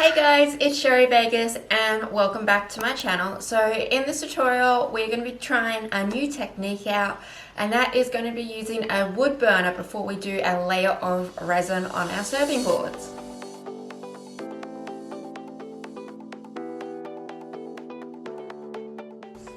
Hey guys, it's Sherry Vegas and welcome back to my channel. So in this tutorial we're going to be trying a new technique out, and that is going to be using a wood burner before we do a layer of resin on our serving boards.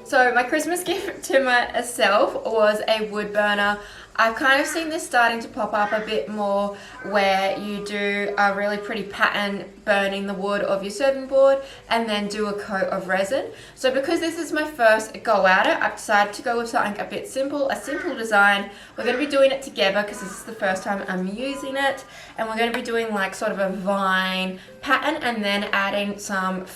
So my Christmas gift to myself was a wood burner. I've kind of seen this starting to pop up a bit more where you do a really pretty pattern burning the wood of your serving board and then do a coat of resin. So because this is my first go at it, I've decided to go with something a bit simple, a simple design. We're going to be doing it together because this is the first time I'm using it, and we're going to be doing like sort of a vine pattern and then adding some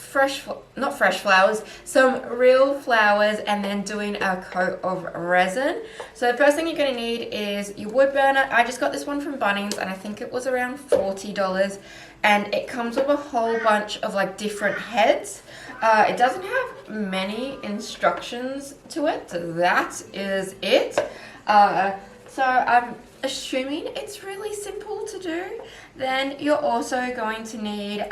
not fresh flowers, some real flowers, and then doing a coat of resin. So the first thing you're going to need is your wood burner. I just got this one from Bunnings and I think it was around $40, and it comes with a whole bunch of like different heads. It doesn't have many instructions to it, so that is it. So I'm assuming it's really simple to do. Then you're also going to need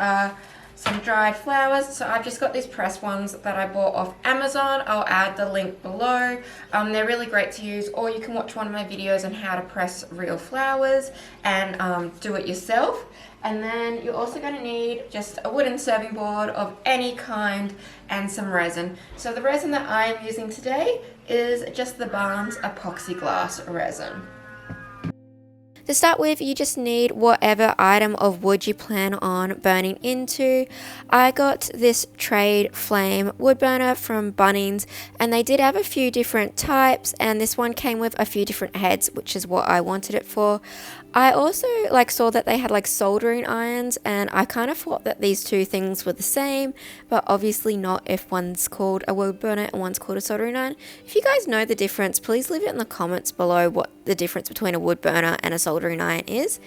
some dried flowers. So I've just got these pressed ones that I bought off Amazon. I'll add the link below. They're really great to use, or you can watch one of my videos on how to press real flowers and do it yourself. And then you're also going to need just a wooden serving board of any kind and some resin. So the resin that I am using today is just the Barnes epoxy glass resin. To start with, you just need whatever item of wood you plan on burning into. I got this Trade Flame wood burner from Bunnings, and they did have a few different types, and this one came with a few different heads, which is what I wanted it for. I also saw that they had soldering irons, and I kind of thought that these two things were the same, but obviously not if one's called a wood burner and one's called a soldering iron. If you guys know the difference, please leave it in the comments below what the difference between a wood burner and a soldering iron is.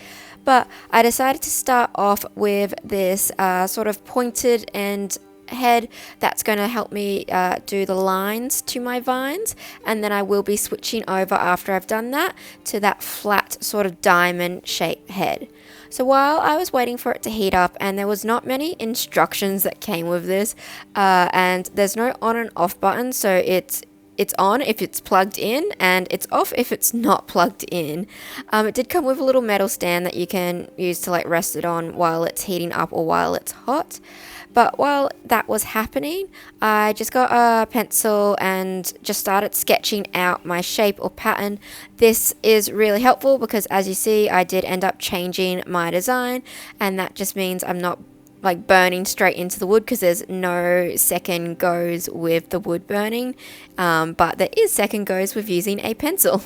But I decided to start off with this sort of pointed end head that's going to help me do the lines to my vines, and then I will be switching over after I've done that to that flat sort of diamond shaped head. So while I was waiting for it to heat up, and there was not many instructions that came with this, and there's no on and off button, so it's on if it's plugged in and it's off if it's not plugged in. It did come with a little metal stand that you can use to rest it on while it's heating up or while it's hot. But while that was happening, I just got a pencil and just started sketching out my shape or pattern. This is really helpful because, as you see, I did end up changing my design, and that just means I'm not burning straight into the wood because there's no second goes with the wood burning, but there is second goes with using a pencil.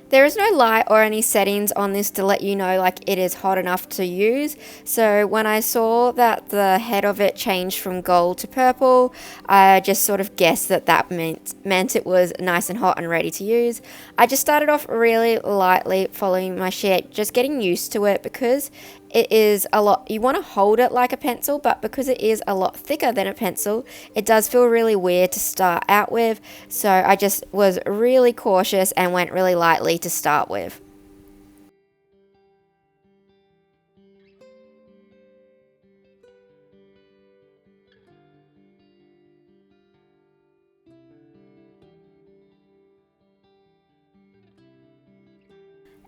There is no light or any settings on this to let you know it is hot enough to use. So when I saw that the head of it changed from gold to purple, I just sort of guessed that meant it was nice and hot and ready to use. I just started off really lightly following my shape, just getting used to it because it is a lot. You want to hold it like a pencil, but because it is a lot thicker than a pencil, it does feel really weird to start out with. So I just was really cautious and went really lightly to start with.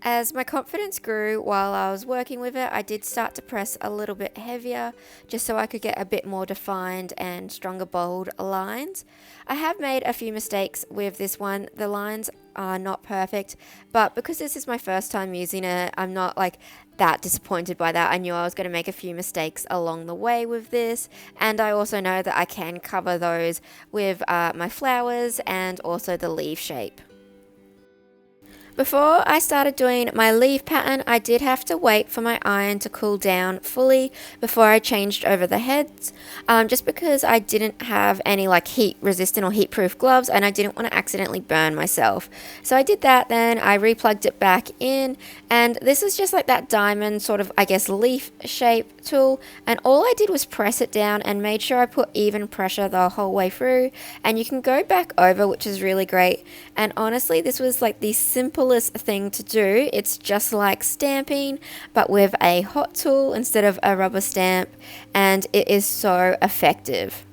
As my confidence grew while I was working with it, I did start to press a little bit heavier just so I could get a bit more defined and stronger bold lines. I have made a few mistakes with this one. The lines are not perfect, but because this is my first time using it, I'm not that disappointed by that. I knew I was going to make a few mistakes along the way with this, and I also know that I can cover those with my flowers and also the leaf shape. Before I started doing my leaf pattern, I did have to wait for my iron to cool down fully before I changed over the heads, just because I didn't have any heat resistant or heat proof gloves, and I didn't want to accidentally burn myself. So I did that, then I replugged it back in, and this is just that diamond sort of, I guess, leaf shape tool, and all I did was press it down and made sure I put even pressure the whole way through, and you can go back over, which is really great. And honestly, this was the simple simplest thing to do. It's just like stamping, but with a hot tool instead of a rubber stamp, and it is so effective.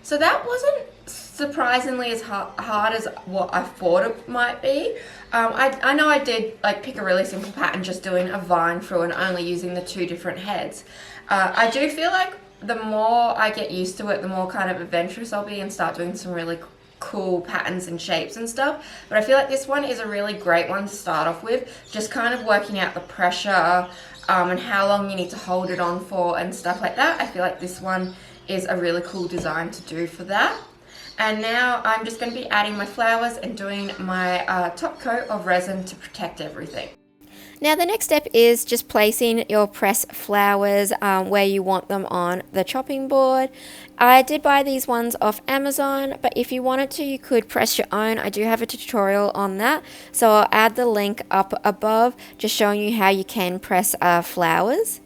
So that wasn't surprisingly as hard as what I thought it might be. I know I did like pick a really simple pattern, just doing a vine through and only using the two different heads. I do feel like the more I get used to it, the more kind of adventurous I'll be and start doing some really cool patterns and shapes and stuff. But I feel like this one is a really great one to start off with, just kind of working out the pressure and how long you need to hold it on for and stuff like that. I feel like this one is a really cool design to do for that. And now I'm just going to be adding my flowers and doing my top coat of resin to protect everything. Now the next step is just placing your pressed flowers where you want them on the chopping board. I did buy these ones off Amazon, but if you wanted to, you could press your own. I do have a tutorial on that, so I'll add the link up above, just showing you how you can press flowers.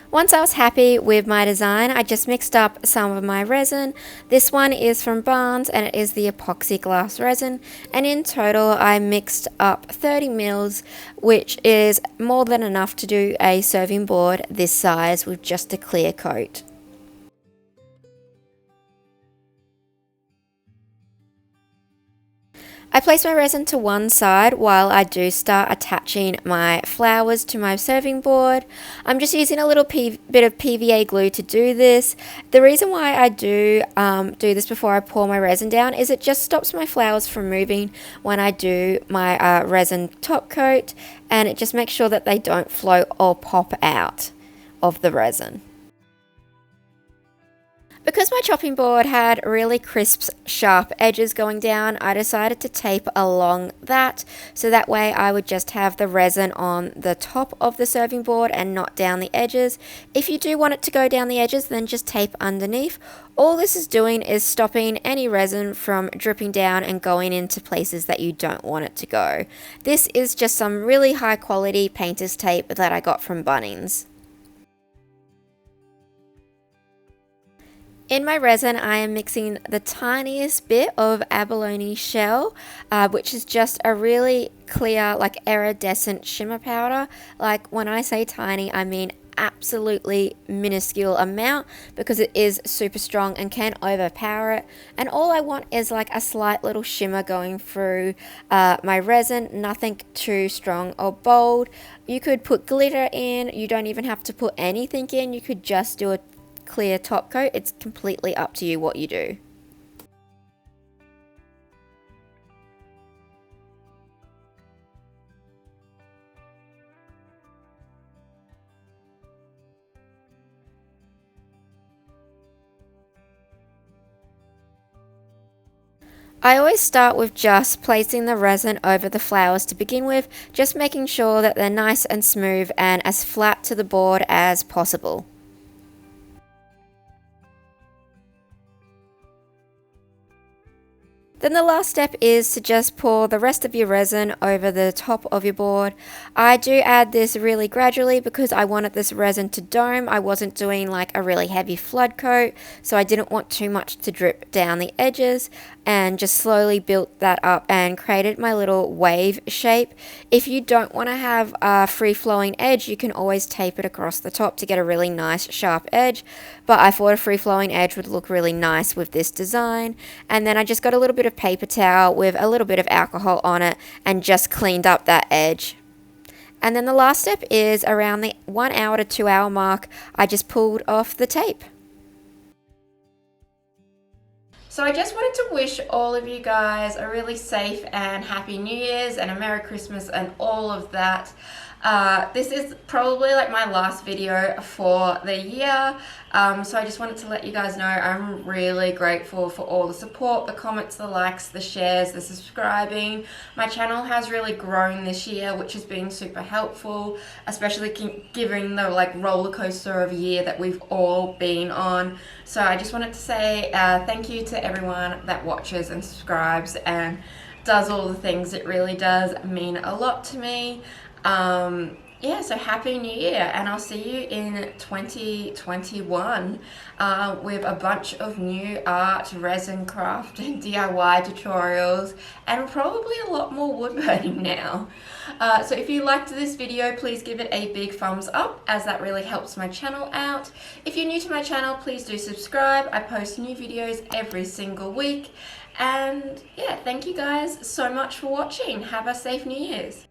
Once I was happy with my design, I just mixed up some of my resin. This one is from Barnes and it is the epoxy glass resin, and in total I mixed up 30 mils, which is more than enough to do a serving board this size with just a clear coat. I place my resin to one side while I do start attaching my flowers to my serving board. I'm just using a little bit of PVA glue to do this. The reason why I do this before I pour my resin down is it just stops my flowers from moving when I do my resin top coat, and it just makes sure that they don't float or pop out of the resin. Because my chopping board had really crisp, sharp edges going down, I decided to tape along that, so that way I would just have the resin on the top of the serving board and not down the edges. If you do want it to go down the edges, then just tape underneath. All this is doing is stopping any resin from dripping down and going into places that you don't want it to go. This is just some really high quality painter's tape that I got from Bunnings. In my resin, I am mixing the tiniest bit of abalone shell, which is just a really clear, like iridescent shimmer powder. Like when I say tiny, I mean absolutely minuscule amount, because it is super strong and can overpower it. And all I want is like a slight little shimmer going through my resin, nothing too strong or bold. You could put glitter in, you don't even have to put anything in, you could just do a clear top coat. It's completely up to you what you do. I always start with just placing the resin over the flowers to begin with, just making sure that they're nice and smooth and as flat to the board as possible. Then the last step is to just pour the rest of your resin over the top of your board. I do add this really gradually because I wanted this resin to dome. I wasn't doing like a really heavy flood coat, so I didn't want too much to drip down the edges, and just slowly built that up and created my little wave shape. If you don't want to have a free flowing edge, you can always tape it across the top to get a really nice sharp edge, but I thought a free flowing edge would look really nice with this design. And then I just got a little bit of paper towel with a little bit of alcohol on it and just cleaned up that edge. And then the last step is around the 1 hour to 2 hour mark, I just pulled off the tape. So I just wanted to wish all of you guys a really safe and happy New Year's and a Merry Christmas and all of that. This is probably like my last video for the year, so I just wanted to let you guys know I'm really grateful for all the support, the comments, the likes, the shares, the subscribing. My channel has really grown this year, which has been super helpful, especially given the like roller coaster of a year that we've all been on. So I just wanted to say thank you to everyone that watches and subscribes and does all the things. It really does mean a lot to me. Yeah, so happy new year, and I'll see you in 2021 with a bunch of new art, resin craft and DIY tutorials, and probably a lot more wood burning now. So if you liked this video, please give it a big thumbs up, as that really helps my channel out. If you're new to my channel, please do subscribe. I post new videos every single week. And yeah, thank you guys so much for watching. Have a safe New Year's.